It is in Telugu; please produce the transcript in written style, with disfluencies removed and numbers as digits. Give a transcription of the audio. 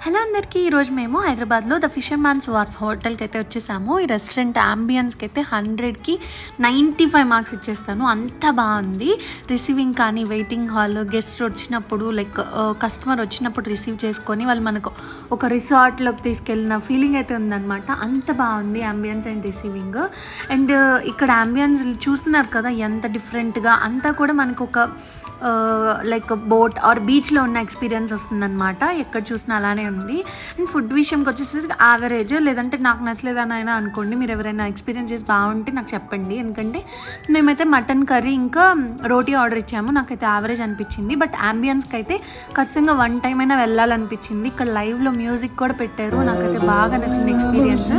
హలో అందరికీ. ఈరోజు మేము హైదరాబాద్లో ద ఫిషర్మ్యాన్స్ వార్ఫ్ హోటల్కి అయితే వచ్చేసాము. ఈ రెస్టారెంట్ అంబియన్స్కి అయితే 100కి 95 మార్క్స్ ఇచ్చేస్తాను. అంత బాగుంది. రిసీవింగ్ కానీ, వెయిటింగ్ హాల్, గెస్ట్ వచ్చినప్పుడు లైక్ కస్టమర్ వచ్చినప్పుడు రిసీవ్ చేసుకొని వాళ్ళు మనకు ఒక రిసార్ట్లోకి తీసుకెళ్ళిన ఫీలింగ్ అయితే ఉందన్నమాట. అంత బాగుంది అంబియన్స్ అండ్ రిసీవింగ్. అండ్ ఇక్కడ అంబియన్స్ చూస్తున్నారు కదా ఎంత డిఫరెంట్గా, అంతా కూడా మనకు ఒక లైక్ బోట్ ఆర్ బీచ్లో ఉన్న ఎక్స్పీరియన్స్ వస్తుందన్నమాట. ఎక్కడ చూసినా అలానే ఉంది. అండ్ ఫుడ్ విషయంకి వచ్చేసరికి యావరేజ్, లేదంటే నాకు నచ్చలేదని అయినా అనుకోండి. మీరు ఎవరైనా ఎక్స్పీరియన్స్ చేసి బాగుంటే నాకు చెప్పండి. ఎందుకంటే మేమైతే మటన్ కర్రీ ఇంకా రోటీ ఆర్డర్ ఇచ్చాము. నాకైతే యావరేజ్ అనిపించింది. బట్ అంబియన్స్కి అయితే ఖచ్చితంగా 1 టైం అయినా వెళ్ళాలనిపించింది. ఇక్కడ లైవ్లో మ్యూజిక్ కూడా పెట్టారు. నాకైతే బాగా నచ్చింది ఎక్స్పీరియన్స్.